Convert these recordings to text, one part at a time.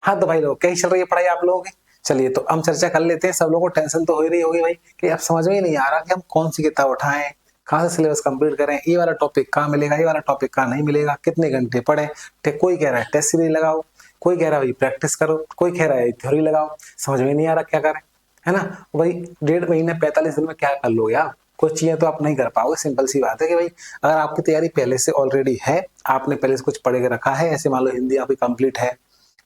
हाँ तो भाई लोग कैसी चल रही है पढ़ाई आप लोगों की? चलिए तो हम चर्चा कर लेते हैं। सब लोगों को टेंशन तो हो ही रही होगी भाई कि अब समझ में ही नहीं आ रहा कि हम कौन सी किताब उठाएं, कहाँ से सिलेबस कंप्लीट करें, ये वाला टॉपिक कहाँ मिलेगा, ये वाला टॉपिक कहाँ नहीं मिलेगा, कितने घंटे पढ़े। कोई कह रहा है टेस्ट सीरीज लगाओ, कोई कह रहा है भाई प्रैक्टिस करो, कोई कह रहा है थ्योरी लगाओ। समझ में नहीं आ रहा क्या करें, है ना। भाई 1.5 महीने 45 दिन में क्या कर लोगे आप? कुछ चीजें तो आप नहीं कर पाओगे। सिंपल सी बात है कि भाई अगर आपकी तैयारी पहले से ऑलरेडी है, आपने पहले से कुछ पढ़ के रखा है, ऐसे मान लो हिंदी आपकी कंप्लीट है,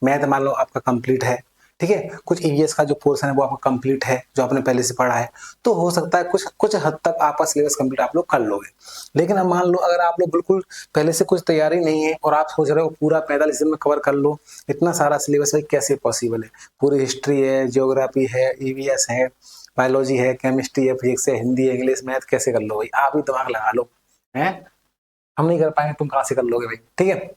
मैथ मान लो आपका कंप्लीट है, ठीक है, कुछ ईवीएस का जो पोर्शन है वो आपका कंप्लीट है जो आपने पहले से पढ़ा है, तो हो सकता है कुछ कुछ हद तक आपका सिलेबस कंप्लीट आप लोग कर लोगे। लेकिन अब मान लो अगर आप लोग बिल्कुल पहले से कुछ तैयारी नहीं है और आप सोच रहे हो पूरा 45 दिन में कवर कर लो, इतना सारा सिलेबस भाई कैसे पॉसिबल है? पूरी हिस्ट्री है, जियोग्राफी है, ईवीएस है, बायोलॉजी है, केमिस्ट्री है, फिजिक्स है, हिंदी है, इंग्लिश, मैथ, कैसे कर लो भाई? आप ही दिमाग लगा लो। हैं, हम नहीं कर पाएंगे, तुम कहां से कर लोगे भाई? ठीक है,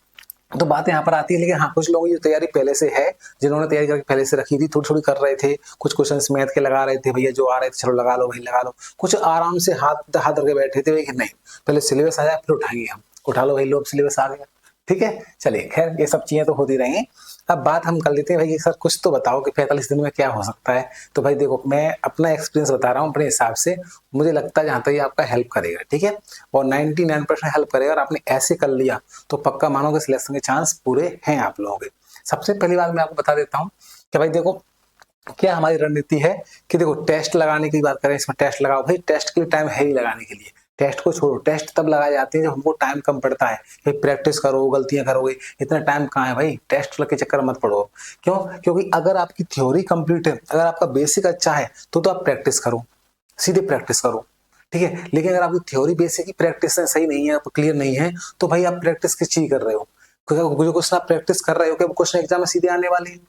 तो बात यहाँ पर आती है। लेकिन हाँ, कुछ लोगों की तैयारी पहले से है, जिन्होंने तैयारी करके पहले से रखी थी, थोड़ी थोड़ी कर रहे थे, कुछ क्वेश्चंस मैथ के लगा रहे थे, भैया जो आ रहे थे चलो लगा लो भाई लगा लो। कुछ आराम से हाथ हाथ रख के बैठे थे भाई कि नहीं पहले सिलेबस आया फिर उठाएंगे हम। उठा लो भाई, लो अब सिलेबस आ गया। ठीक है, चलिए खैर ये सब चीजें तो होती रहेंगी। अब बात हम कर लेते हैं भाई सर कुछ तो बताओ कि 45 दिन में क्या हो सकता है। तो भाई देखो, मैं अपना एक्सपीरियंस बता रहा हूँ अपने हिसाब से, मुझे लगता है जहाँ तक ये आपका हेल्प करेगा, ठीक है, और 99% हेल्प करेगा। और आपने ऐसे कर लिया तो पक्का मानो कि सिलेक्शन के चांस पूरे हैं आप लोगों के। सबसे पहली बात मैं आपको बता देता हूँ कि भाई देखो क्या हमारी रणनीति है कि देखो टेस्ट लगाने की बात करें, इसमें टेस्ट लगाओ भाई, टेस्ट के लिए टाइम है ही लगाने के लिए। टेस्ट को छोड़ो, टेस्ट तब लगाए जाते हैं जब हमको टाइम कम पड़ता है कि प्रैक्टिस करो, गलतियां करोगे, इतना टाइम कहाँ है भाई? टेस्ट के चक्कर मत पड़ो। क्यों? क्योंकि अगर आपकी थ्योरी कंप्लीट है, अगर आपका बेसिक अच्छा है तो आप प्रैक्टिस करो, सीधे प्रैक्टिस करो, ठीक है। लेकिन अगर आपकी थ्योरी बेसिक की प्रैक्टिस सही नहीं है, क्लियर नहीं है, तो भाई आप प्रैक्टिस किस चीज कर रहे हो? क्योंकि जो क्वेश्चन आप प्रैक्टिस कर रहे हो क्या क्वेश्चन एग्जाम में सीधे आने वाले हैं?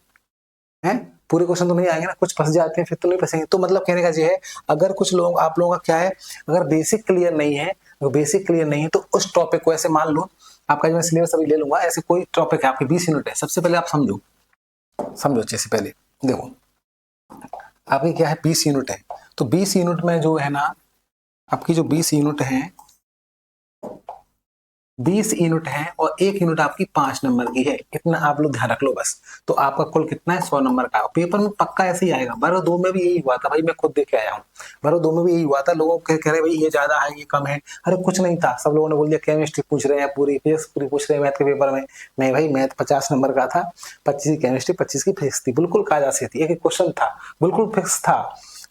हैं? पूरे क्वेश्चन तो नहीं आएंगे ना, कुछ फंस जाते हैं फिर तो नहीं फंसेंगे। तो मतलब कहने का ये है, अगर कुछ लोग आप लोगों का क्या है, अगर बेसिक क्लियर नहीं है, बेसिक क्लियर नहीं है तो उस टॉपिक को ऐसे मान लो, आपका जो मैं सिलेबस अभी ले लूंगा, ऐसे कोई टॉपिक है आपके 20 यूनिट है, सबसे पहले आप समझो, समझो अच्छे से। पहले देखो आपकी क्या है, 20 यूनिट है, तो 20 यूनिट में जो है ना, आपकी जो 20 यूनिट है, 20 यूनिट है और 1 यूनिट आपकी 5 नंबर की है, इतना आप लोग ध्यान रख लो बस। तो आपका कुल कितना है? 100 नंबर का। पेपर में पक्का ऐसे ही आएगा। बारह दो में भी यही हुआ था भाई, मैं खुद देख के आया हूँ। बारह दो में भी यही हुआ था, लोग कह रहे भाई ये ज्यादा है ये कम है। अरे कुछ नहीं था, सब लोगों ने बोल दिया केमिस्ट्री पूछ रहे हैं, पूरी फिजिक्स पूरी पूछ रहे हैं मैथ के पेपर में। नहीं भाई, मैथ 50 नंबर का था, 25 की केमिस्ट्री, 25 की फिजिक्स थी, बिल्कुल कायदा से थी, एक क्वेश्चन था, बिल्कुल फिक्स था।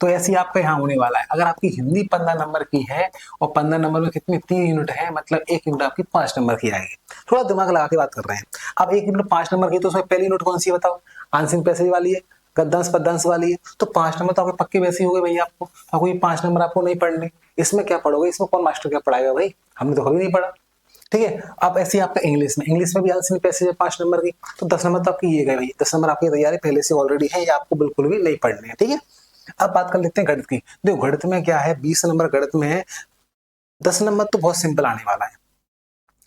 तो ऐसे ही आपका यहाँ होने वाला है। अगर आपकी हिंदी 15 नंबर की है और 15 नंबर में कितनी 3 यूनिट है, मतलब 1 यूनिट आपकी 5 नंबर की आएगी। थोड़ा दिमाग लगा के बात कर रहे हैं। अब 1 यूनिट 5 नंबर की, तो उसमें पहली यूनिट कौन सी है बताओ? आंसरिंग पैसेज वाली है, गद्यांश पद्यांश वाली है। तो 5 नंबर तो आपके पक्के वैसे ही हो गए भैया। आपको ये 5 नंबर आपको नहीं पढ़ने, इसमें क्या पढ़ोगे? इसमें कौन मास्टर क्या पढ़ाएगा भाई? हमने तो कभी नहीं पढ़ा। ठीक है, अब ऐसे ही आपका इंग्लिश में भी आंसरिंग पैसेज है 5 नंबर की, तो 10 नंबर तो आपकी ये गए भाई। 10 नंबर आपकी तैयारी पहले से ऑलरेडी है, ये आपको बिल्कुल भी नहीं पढ़ने है। ठीक है, अब बात कर लेते हैं गणित की। देखो गणित में क्या है, 20 नंबर गणित में है, 10 नंबर तो बहुत सिंपल आने वाला है।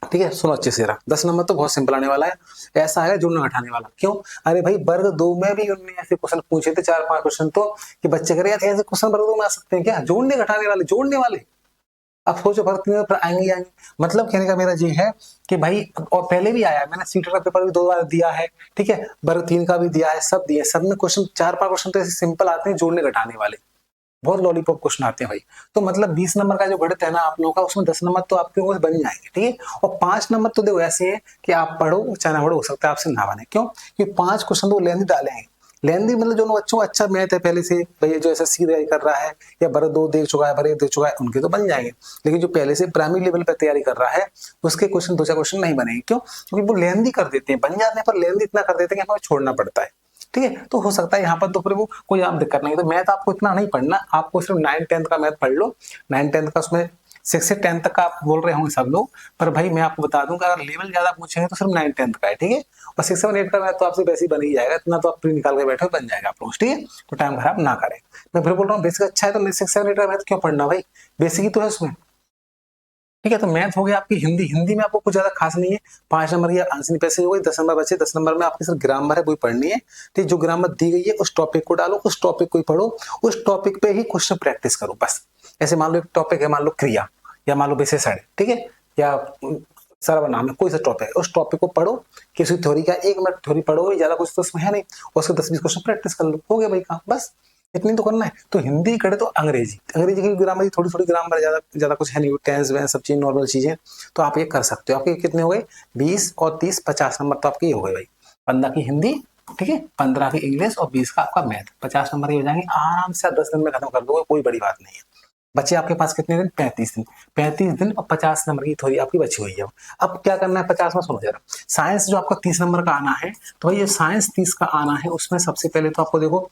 ठीक है, सुनो अच्छे से, 10 नंबर तो बहुत सिंपल आने वाला है। ऐसा है जोड़ना घटाने वाला। क्यों? अरे भाई वर्ग दो में भी उन्होंने ऐसे क्वेश्चन पूछे थे, 4-5 क्वेश्चन, तो कि बच्चे कह रहे हैं ऐसे क्वेश्चन वर्ग दो में आ सकते हैं क्या? जोड़ने घटाने वाले, जोड़ने वाले। अब सोचो वर्ग तीन में फिर आएंगे आएंगे। मतलब कहने का मेरा ये है कि भाई, और पहले भी आया, मैंने सीटेट का पेपर भी 2 बार दिया है, ठीक है, वर्ग 3 का भी दिया है, सब दिए, सब में क्वेश्चन 4-5 क्वेश्चन तो ऐसे सिंपल आते हैं जोड़ने घटाने वाले, बहुत लॉलीपॉप क्वेश्चन आते हैं भाई। तो मतलब 20 नंबर का जो गणित है ना आप लोगों का, उसमें 10 नंबर तो आपके वो बन जाएंगे। ठीक है, और 5 नंबर तो देखो ऐसे है कि आप पढ़ो चाहे ना पढ़ो, हो सकता है आपसे ना बने। क्यों? क्योंकि 5 क्वेश्चन तो लेंदी डालेंगे। लेंदी मतलब जो बच्चों को अच्छा मैथ है पहले से, भैया जो एसएससी तैयारी कर रहा है या भर 2 देख चुका है, भर 1 देख चुका है, उनके तो बन जाएंगे। लेकिन जो पहले से प्राइमरी लेवल पर तैयारी कर रहा है, उसके क्वेश्चन 2-4 क्वेश्चन नहीं बनेंगे। क्यों? क्योंकि वो लेंदी कर देते हैं, बन जाते हैं पर लेंदी इतना कर देते हैं कि हमें छोड़ना पड़ता है। ठीक है, तो हो सकता है यहाँ पर तो फिर वो कोई आप दिक्कत नहीं है। तो मैथ आपको इतना नहीं पढ़ना, आपको सिर्फ 9-10 का मैथ पढ़ लो। 9-10 का, उसमें 6 से 10 तक का आप बोल रहे होंगे सब लोग, पर भाई मैं आपको बता दूंगा अगर लेवल ज्यादा पूछेंगे तो सिर्फ 9-10 का है। ठीक है, और 6-7-8 का मैथ तो आपसे वैसे ही बन ही जाएगा, इतना तो आप प्री निकाल के बैठे बन जाएगा आप लोग। ठीक है, तो टाइम खराब ना करें। मैं फिर बोल रहा हूँ बेसिक अच्छा है तो 6-7-8 का मैथ क्यों पढ़ना भाई? बेसिक ही तो है उसमें। ठीक है, तो मैथ हो गया आपकी। हिंदी में आपको कुछ ज्यादा खास नहीं है, 5 नंबर की आंसर पैसे हो गई, 10 नंबर बचे। 10 नंबर में आपकी सिर्फ ग्रामर है, वही पढ़नी है। ठीक, जो ग्रामर दी गई है उस टॉपिक को डालो, उस टॉपिक को ही पढ़ो, उस टॉपिक पे ही क्वेश्चन प्रैक्टिस करो बस। ऐसे मान लो एक टॉपिक है, मान लो क्रिया, या मान लो विशेषण, ठीक है, या सर्वनाम है, कोई सा टॉपिक है, उस टॉपिक को पढ़ो, किसी थ्योरी का 1 मिनट थ्योरी पढ़ो, ज्यादा कुछ तो उसमें है नहीं, उसके 10-20 क्वेश्चन प्रैक्टिस कर लो, हो गया भाई काम, बस इतनी तो करना है। तो हिंदी करे तो अंग्रेजी, अंग्रेजी की ग्रामर थोड़ी थोड़ी ग्रामर, ज्यादा कुछ है नहीं, टेंस वेंस सब चीज नॉर्मल चीजें, तो आप ये कर सकते हो। आपके कितने हो गए, 20 और 30 50 नंबर तो आपके हो गए भाई। 15 की हिंदी, ठीक है, 15 की इंग्लिश और 20 का आपका मैथ, 50 नंबर ही हो जाएंगे आराम से, 10 दिन में खत्म कर दोगे, कोई बड़ी बात नहीं है। बच्चे आपके पास कितने दिन, 35 दिन, 35 दिन और 50 नंबर की थ्योरी आपकी बची हुई है। अब क्या करना है 50 में, सुनो जरा। साइंस जो आपका 30 नंबर का आना है, तो भाई ये साइंस 30 का आना है, उसमें सबसे पहले तो आपको देखो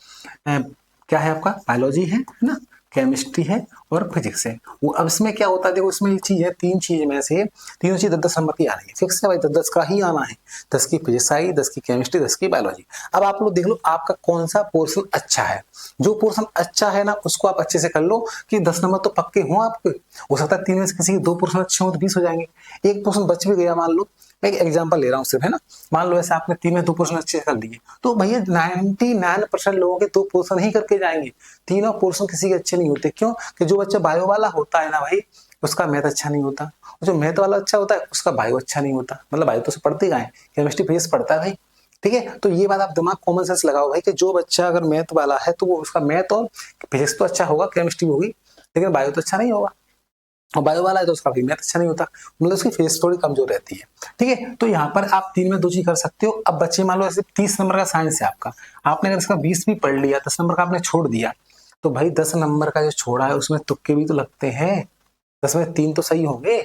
क्या है, आपका बायोलॉजी है ना, केमिस्ट्री है और फिजिक्स है। वो अब इसमें क्या होता है, देखो इसमें एक चीज है, 3 चीज में से तीनों चीज 10-10 नंबर की आनी है, फिक्स है भाई, 10-10 का ही आना है। 10 की फिजिक्स आई, 10 की केमिस्ट्री, 10 की बायोलॉजी। अब आप लोग देख लो आपका कौन सा पोर्शन अच्छा है, जो पोर्शन अच्छा है ना उसको आप अच्छे से कर लो, कि 10 नंबर तो पक्के हों आपके। हो सकता है 3 में से किसी के 2 पोर्शन अच्छे हो तो 20 हो जाएंगे, एक पोर्शन बच भी गया मान लो, मैं एक एग्जांपल ले रहा हूँ सिर्फ, है ना, मान लो ऐसे आपने 3 में 2 पोर्शन अच्छे से कर लिए, तो भैया 99% लोगों के 2 पोर्शन ही करके जाएंगे, तीनों पोर्शन किसी के अच्छे नहीं होते। क्यों? कि जो बच्चा बायो वाला होता है ना भाई, उसका मैथ अच्छा नहीं होता, जो मैथ वाला अच्छा होता है उसका बायो अच्छा नहीं होता, मतलब बायो तो पढ़ते ही है, केमिस्ट्री फिजिक्स पढ़ता है भाई, ठीक है। तो ये बात आप दिमाग कॉमन सेंस लगाओ भाई, कि जो बच्चा अगर मैथ वाला है तो वो उसका मैथ और फिजिक्स तो अच्छा होगा, केमिस्ट्री होगी, लेकिन बायो तो अच्छा नहीं होगा, और बायो वाला है तो उसका भी मैथ अच्छा नहीं होता, मतलब उसकी फिजिक्स थोड़ी कमजोर रहती है, ठीक है। तो यहाँ पर आप 3 में 2 चीज कर सकते हो। अब बच्चे मान लो ऐसे 30 नंबर का साइंस है आपका, आपने अगर इसका 20 भी पढ़ लिया, 10 नंबर का आपने छोड़ दिया, तो भाई 10 नंबर का जो छोड़ा है उसमें तुक्के भी तो लगते हैं, 10 में 3 तो सही होंगे,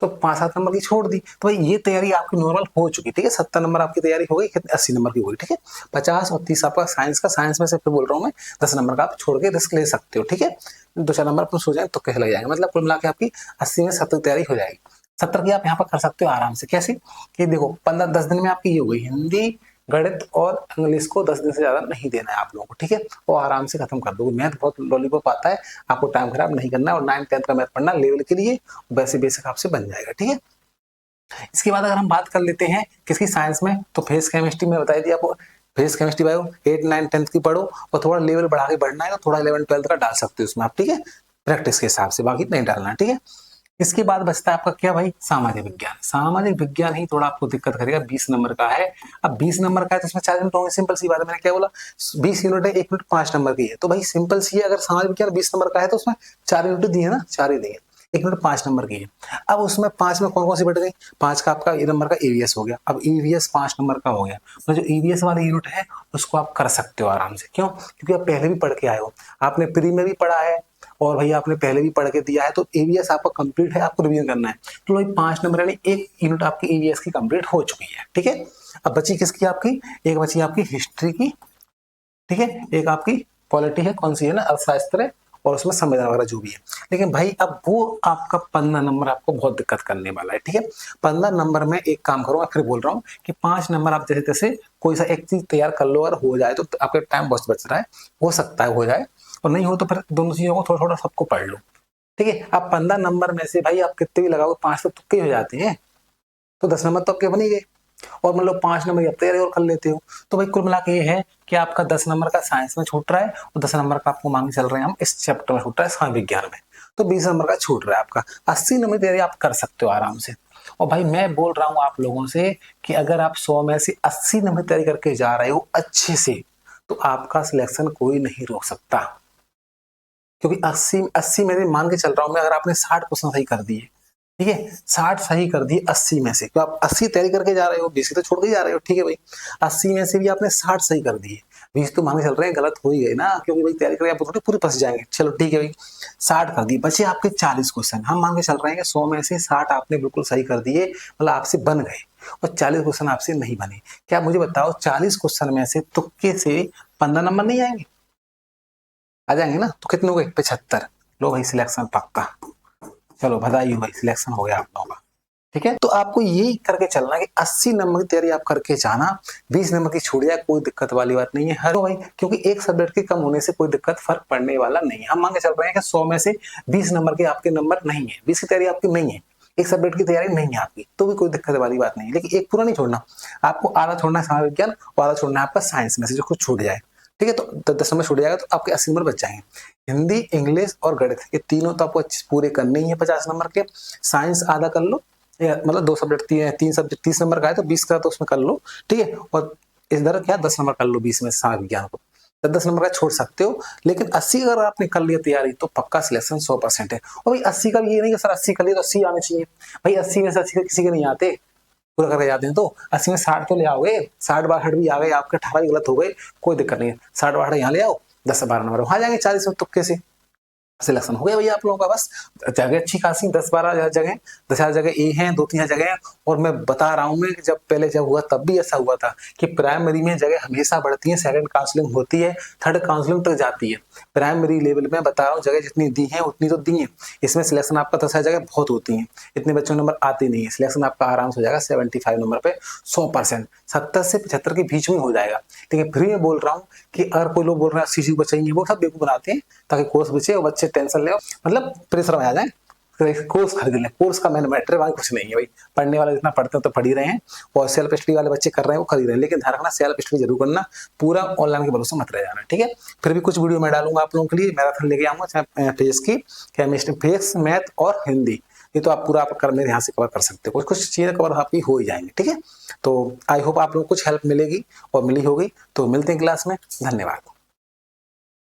तो 5-7 नंबर की छोड़ दी, तो भाई ये तैयारी आपकी नॉर्मल हो चुकी, ठीक है। 70 नंबर आपकी तैयारी हो गई, कितने 80 नंबर की हो गई, ठीक है। 50 और 30 आपका साइंस का, साइंस में से फिर बोल रहा हूँ मैं, 10 नंबर का आप छोड़ के रिस्क ले सकते हो, ठीक है। 2-4 नंबर अपन सो जाए तो कैसे लग जाएंगे, मतलब कुल मिला के आपकी 80 में 70 तैयारी हो जाएगी। 70 की आप यहाँ पर कर सकते हो आराम से, कैसे कि देखो 15-10 दिन में आपकी ये हो गई, हिंदी गणित और इंग्लिश को 10 दिन से ज्यादा नहीं देना है आप लोगों को, ठीक है, और आराम से खत्म कर दोगे। मैथ बहुत लॉलीपॉप आता है, आपको टाइम खराब नहीं करना है, और 9th-10th का मैथ पढ़ना लेवल के लिए, वैसे बेसिक आपसे बन जाएगा, ठीक है। इसके बाद अगर हम बात कर लेते हैं किसकी, साइंस में, तो फिजिक्स केमिस्ट्री में बताई दिया आपको, फिजिक्स केमिस्ट्री बायो 8-9-10th की पढ़ो, और थोड़ा लेवल बढ़ा के बढ़ना है तो थोड़ा 11-12 का डाल सकते हो उसमें आप, ठीक है, प्रैक्टिस के हिसाब से, बाकी नहीं डालना, ठीक है। इसके बाद बचता है आपका क्या भाई, सामाजिक विज्ञान। सामाजिक विज्ञान ही थोड़ा आपको दिक्कत करेगा, 20 नंबर का है। अब 20 नंबर का है तो इसमें 4 यूनिट होंगे, सिंपल सी बात है, मैंने क्या बोला, 20 यूनिट है, 1 यूनिट 5 नंबर की है, तो भाई सिंपल सी है, अगर सामाजिक विज्ञान 20 नंबर का है तो उसमें 4 यूनिट दिए ना, 4 ही दिए, 1 यूनिट 5 नंबर की है। अब उसमें 5 में कौन कौन सी बढ़ गई, 5 का आपका ये नंबर का ईवीएस हो गया, अब ईवीएस 5 नंबर का हो गया, तो जो ईवीएस वाला यूनिट है उसको आप कर सकते हो आराम से। क्यों? क्योंकि आप पहले भी पढ़ के आए हो, आपने प्री में भी पढ़ा है, और भाई आपने पहले भी पढ़ के दिया है, तो ईवीएस आपका कंप्लीट है, आपको रिवीजन करना है, तो भाई 5 नंबर यानी 1 यूनिट आपकी ईवीएस की कंप्लीट हो चुकी है, ठीक है। अब बची किसकी आपकी, एक बची आपकी हिस्ट्री की, ठीक है, एक आपकी पॉलिटी है, कौन सी है ना, अर्थशास्त्र है, और उसमें संविधान वगैरह जो भी है। लेकिन भाई अब वो आपका 15 नंबर आपको बहुत दिक्कत करने वाला है, ठीक है। 15 नंबर में एक काम करूंगा, फिर बोल रहा हूँ कि 5 नंबर आप जैसे तैसे कोई सा एक चीज तैयार कर लो, अगर हो जाए तो आपका टाइम बहुत बच रहा है, हो सकता है हो जाए, और नहीं हो तो फिर दोनों चीजों को थोड़ा थोड़ा सबको पढ़ लो, ठीक है। अब 15 नंबर में से भाई आप कितने भी लगाओ, 5 तो तुक्के हो जाते हैं, तो 10 नंबर तो आपके बन ही गए, और मतलब 5 नंबर की आप तैयारी और कर लेते हो। तो भाई कुल मिला के ये है कि आपका 10 नंबर का साइंस में छूट रहा है, और 10 नंबर का आपको मांग चल रहे हैं हम इस चैप्टर में छूट रहा है, सामाजिक विज्ञान में, तो 20 नंबर का छूट रहा है आपका। 80 नंबर की तैयारी आप कर सकते हो आराम से। और भाई मैं बोल रहा हूँ आप लोगों से कि अगर आप 100 में से 80 नंबर की तैयारी करके जा रहे हो अच्छे से, तो आपका सिलेक्शन कोई नहीं रोक सकता, क्योंकि 80 में से मान के चल रहा हूं मैं, अगर आपने 60 क्वेश्चन सही कर दिए, ठीक है, 60 सही कर दिए 80 में से, तो आप 80 तैयारी करके जा रहे हो, 20 तो छोड़ के जा रहे हो, ठीक है भाई। 80 में से भी आपने 60 सही कर दिए, 20 तो मान के चल रहे हैं गलत हो ही गए ना, क्योंकि भाई तैयारी करके आप थोड़ी पूरी फंस जाएंगे, चलो ठीक है भाई, 60 कर दिए, बचे आपके 40 क्वेश्चन। हम मान के चल रहे हैं कि 100 में से 60 आपने बिल्कुल सही कर दिए, मतलब आपसे बन गए, और 40 क्वेश्चन आपसे नहीं बने। क्या मुझे बताओ, 40 क्वेश्चन में से तुक्के से 15 नंबर नहीं आएंगे? आ जाएंगे ना, तो कितने हो गए, 75। लो भाई सिलेक्शन पक्का, चलो बधाई हो भाई, सिलेक्शन हो गया आप लोगों का, ठीक है। तो आपको यही करके चलना है कि 80 नंबर की तैयारी आप करके जाना, 20 नंबर की छूट जाए कोई दिक्कत वाली बात नहीं है, हर भाई, क्योंकि एक सब्जेक्ट के कम होने से कोई दिक्कत फर्क पड़ने वाला नहीं है। हम मान के चल रहे हैं कि 100 में से 20 नंबर के आपके नंबर नहीं है, 20 की तैयारी आपकी नहीं है, एक सब्जेक्ट की तैयारी नहीं है आपकी, तो भी कोई दिक्कत वाली बात नहीं है। लेकिन एक पूरा नहीं छोड़ना, आपको आधा छोड़ना है सामाजिक विज्ञान, और आधा छोड़ना है आपका साइंस में से जो कुछ छूट जाए, ठीक है। तो 10 नंबर छूट जाएगा तो आपके 80 नंबर बच जाएंगे। हिंदी, इंग्लिश और गणित, ये तीनों तो आपको पूरे करने ही है 50 नंबर के। साइंस आधा कर लो, मतलब 2 सब्जेक्ट 3 सब्जेक्ट 30 नंबर का है तो 20 का तो उसमें कर लो, ठीक है। और इधर क्या 10 नंबर कर लो 20 में सामाजिक विज्ञान को, 10 नंबर का छोड़ सकते हो। लेकिन 80 अगर आपने कर लिया तैयारी तो पक्का सिलेक्शन 100% है। और भाई 80 का भी ये नहीं कि सर 80 कर लिए तो 80 आने चाहिए, भाई 80 में से 80 किसी के नहीं आते, पूरा करके जाते हैं तो 80 में 60 तो ले आओगे, 60-62 भी आ गए, आपके 18 भी गलत हो गए, कोई दिक्कत नहीं है, 60-62 यहाँ ले आओ, 10-12 नंबर वहां जाएंगे, 40 में तुक्के से सिलेक्शन हो गया भैया आप लोगों का। बस जगह अच्छी खासी 10-12 जगह, 10,000 जगह ए हैं, 2-3 जगह हैं। और मैं बता रहा हूँ, मैं जब पहले जब हुआ तब भी ऐसा हुआ था कि प्राइमरी में जगह हमेशा बढ़ती है, सेकंड काउंसलिंग होती है, थर्ड काउंसलिंग तक जाती है। प्राइमरी लेवल में बता रहा हूँ जगह जितनी दी है उतनी तो दी है, इसमें सिलेक्शन आपका 10,000 जगह बहुत होती है, इतने बच्चों नंबर आते नहीं है, सिलेक्शन आपका आराम से हो जाएगा 75 नंबर पे 100%, 70 से 75 के बीच में हो जाएगा। लेकिन फिर मैं बोल रहा हूँ कि अगर कोई लोग बोल रहे हैं सीसी बचाएंगे, वो सब बेवकूफ बनाते हैं ताकि कोर्स बचे और बच्चे टेंशन ले, मतलब प्रेशर में आ जाए, कोर्स खरीद लें। कोर्स का मैंने मैटर वहां कुछ नहीं है भाई, पढ़ने वाले जितना पढ़ते हैं तो पढ़ ही रहे हैं, और सेल्फ स्टडी वाले बच्चे कर रहे हैं वो खरीद रहे हैं, लेकिन ध्यान रखना सेल्फ स्टडी जरूर करना, पूरा ऑनलाइन के भरोसे मत रह जाना, ठीक है। फिर भी कुछ वीडियो मैं डालूंगा आप लोगों के लिए, मैराथन लेके आऊंगा, चाहे फिजिक्स की, केमिस्ट्री, फिजिक्स, मैथ और हिंदी, ये तो आप पूरा आप कर मेरे यहाँ से कवर कर सकते हो, कुछ कुछ चीजें कवर आपकी हो ही जाएंगी, ठीक है। तो आई होप आप लोगों को कुछ हेल्प मिलेगी और मिली होगी। तो मिलते हैं क्लास में, धन्यवाद।